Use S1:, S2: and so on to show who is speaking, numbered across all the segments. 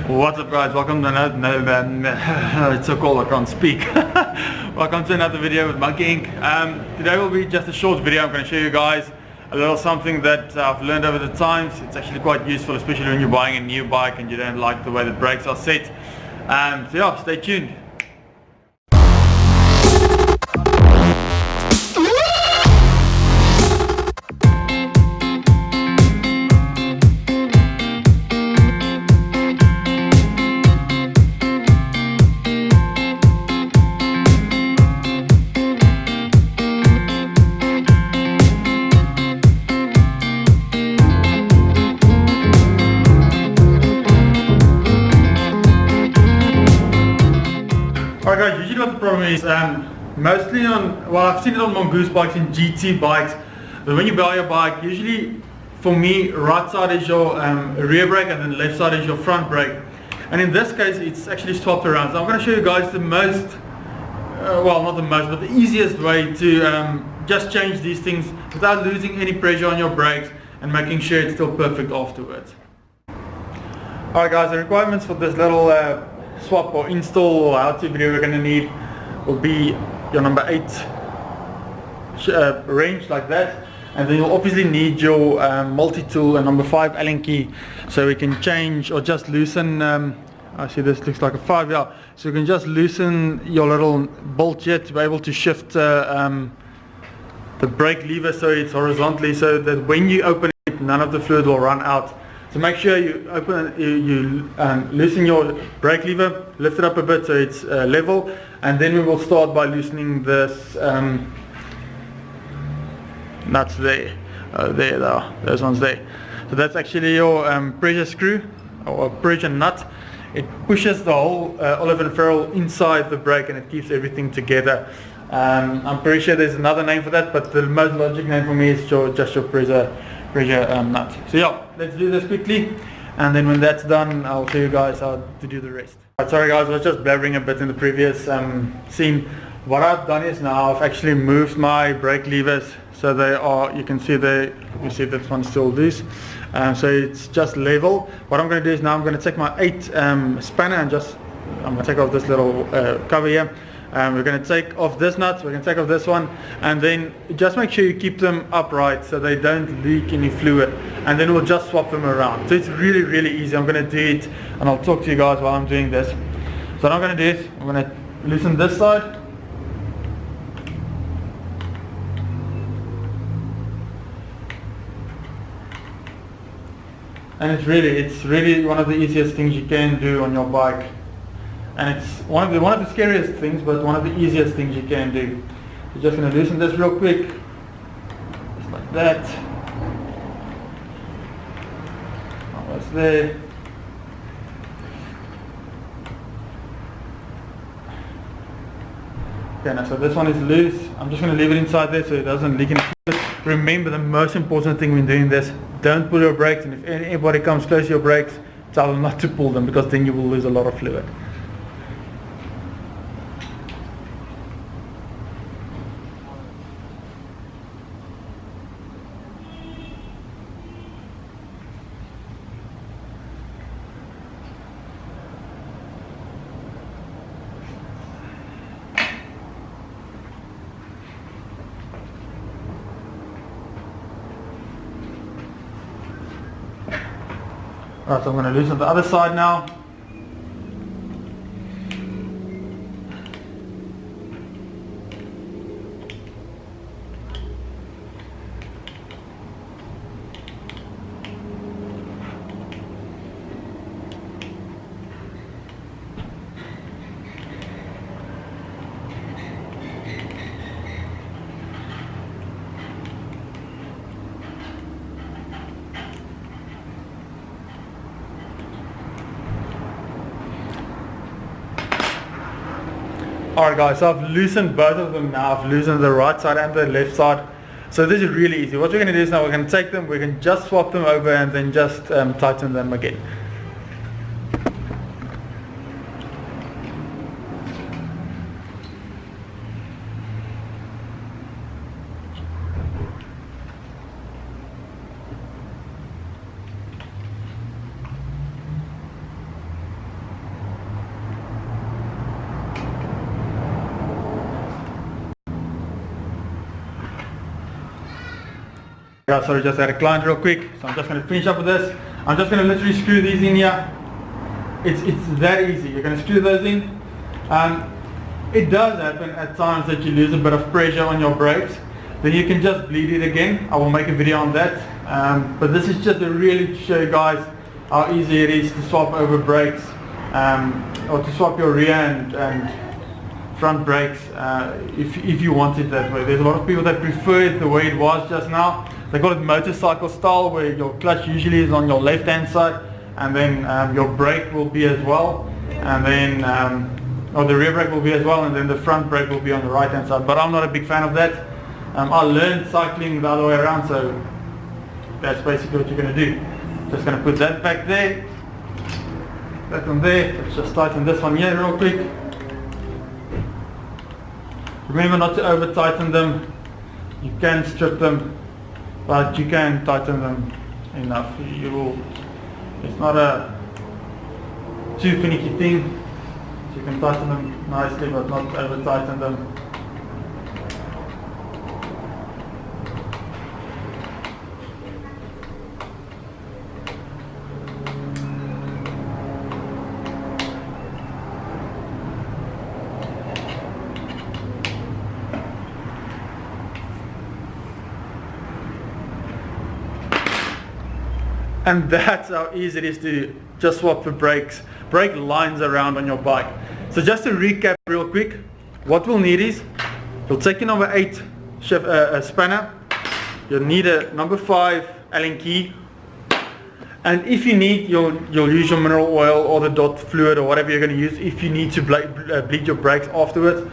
S1: What's up guys, welcome to another, it's so cold I can't speak. Welcome to another video with Monkey Inc. Today will be just a short video. I'm going to show you guys a little something that I've learned over the times. It's actually quite useful, especially when you're buying a new bike and you don't like the way the brakes are set. So yeah, stay tuned. Alright guys, usually what the problem is, mostly on, well, I've seen it on Mongoose bikes and GT bikes, but when you buy your bike, usually for me, right side is your rear brake and then left side is your front brake. And in this case, it's actually swapped around. So I'm going to show you guys the most, well not the most, but the easiest way to just change these things without losing any pressure on your brakes and making sure it's still perfect afterwards. Alright guys, the requirements for this little swap or install or how-to video we're going to need will be your number 8 wrench like that, and then you'll obviously need your multi-tool and number 5 Allen key, so we can change or just loosen, I see this looks like a 5, yeah, so you can just loosen your little bolt here to be able to shift the brake lever so it's horizontally, so that when you open it none of the fluid will run out. So make sure you open, you loosen your brake lever, lift it up a bit so it's level, and then we will start by loosening this nuts there. There they are, those ones there. So that's actually your pressure screw or pressure nut. It pushes the whole olive and ferrule inside the brake and it keeps everything together. I'm pretty sure there's another name for that, but the most logic name for me is just your pressure nut. So yeah, let's do this quickly, and then when that's done I'll show you guys how to do the rest. Sorry guys, I was just blabbering a bit in the previous scene. What I've done is now I've actually moved my brake levers so they are, you can see this one's still loose, so it's just level. What I'm going to do is now I'm going to take my 8 spanner and I'm going to take off this little cover here. We're going to take off this nut, we're going to take off this one, and then just make sure you keep them upright so they don't leak any fluid, and then we'll just swap them around. So it's really easy. I'm going to do it and I'll talk to you guys while I'm doing this. So what I'm going to do is I'm going to loosen this side, and it's really one of the easiest things you can do on your bike. And it's one of the scariest things, but one of the easiest things you can do. You're just going to loosen this real quick, just like that. Almost there. Okay, now so this one is loose. I'm just going to leave it inside there so it doesn't leak any fluid. Remember, the most important thing when doing this: don't pull your brakes, and if anybody comes close to your brakes, tell them not to pull them, because then you will lose a lot of fluid. Alright, so I'm going to loosen the other side now. Alright guys, so I've loosened both of them now. I've loosened the right side and the left side. So this is really easy. What we're going to do is now we're going to take them, we can just swap them over and then just tighten them again. Yeah, sorry, just had a client real quick, so I'm just going to finish up with this. I'm just going to literally screw these in here. It's that easy. You're going to screw those in. It does happen at times that you lose a bit of pressure on your brakes. Then you can just bleed it again. I will make a video on that. But this is just to really show you guys how easy it is to swap over brakes, or to swap your rear and front brakes if you want it that way. There's a lot of people that prefer it the way it was just now. They call it motorcycle style, where your clutch usually is on your left hand side, and then your brake will be as well, and then or the rear brake will be as well, and then the front brake will be on the right hand side. But I'm not a big fan of that. I learned cycling the other way around, so that's basically what you're going to do. Just going to put that back there, that one there. Let's just tighten this one here real quick. Remember not to over tighten them. You can strip them, but you can tighten them enough. It's not a too finicky thing. So you can tighten them nicely, but not over tighten them. And that's how easy it is to just swap the brake lines around on your bike. So just to recap real quick, what we'll need is, you'll take your number 8 spanner, you'll need a number 5 Allen key, and if you need, you'll use your mineral oil or the dot fluid or whatever you're going to use if you need to bleed your brakes afterwards.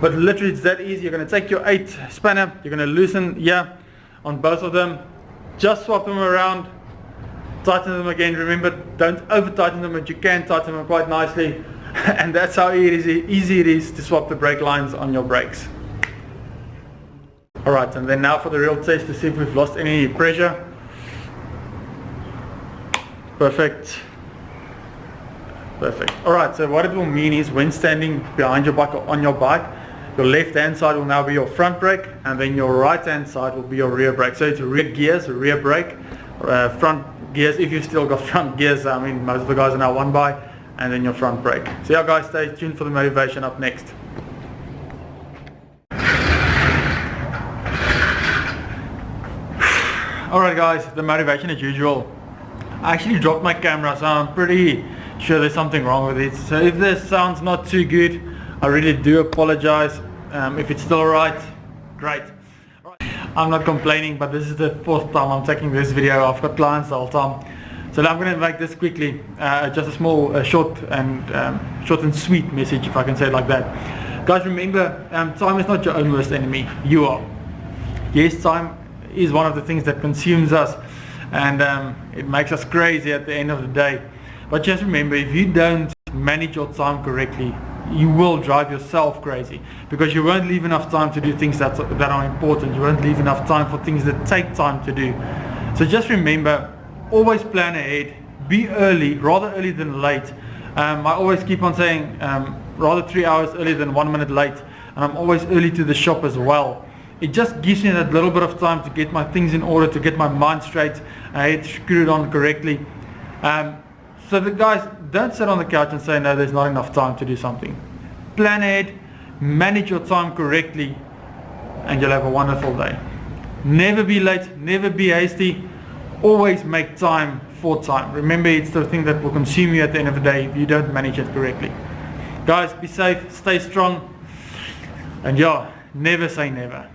S1: But literally it's that easy. You're going to take your 8 spanner, you're going to loosen here on both of them, just swap them around, tighten them again. Remember, don't over tighten them, but you can tighten them quite nicely. And that's how easy it is to swap the brake lines on your brakes. Alright, and then now for the real test to see if we've lost any pressure. Perfect. Alright, so what it will mean is, when standing behind your bike or on your bike, your left hand side will now be your front brake, and then your right hand side will be your rear brake. So it's rear gears, rear brake, front gears if you've still got front gears. I mean, most of the guys are now one by, and then your front brake. So yeah guys, stay tuned for the motivation up next. Alright guys, the motivation as usual. I actually dropped my camera, so I'm pretty sure there's something wrong with it. So if this sounds not too good, I really do apologize. If it's still right, great. I'm not complaining, but this is the 4th time I'm taking this video. I've got clients the whole time, so now I'm going to make this quickly. Just a small, short and sweet message, if I can say it like that. Guys, remember, time is not your own worst enemy. You are. Yes, time is one of the things that consumes us, and it makes us crazy at the end of the day. But just remember, if you don't manage your time correctly, you will drive yourself crazy, because you won't leave enough time to do things that are important. You won't leave enough time for things that take time to do. So just remember, always plan ahead, be early, rather early than late. I always keep on saying rather 3 hours early than 1 minute late, and I'm always early to the shop as well. It just gives me that little bit of time to get my things in order, to get my mind straight, head screwed on correctly. So the guys, don't sit on the couch and say no, there's not enough time to do something. Plan ahead, manage your time correctly, and you'll have a wonderful day. Never be late, never be hasty, always make time for time. Remember, it's the thing that will consume you at the end of the day if you don't manage it correctly. Guys, be safe, stay strong, and yeah, never say never.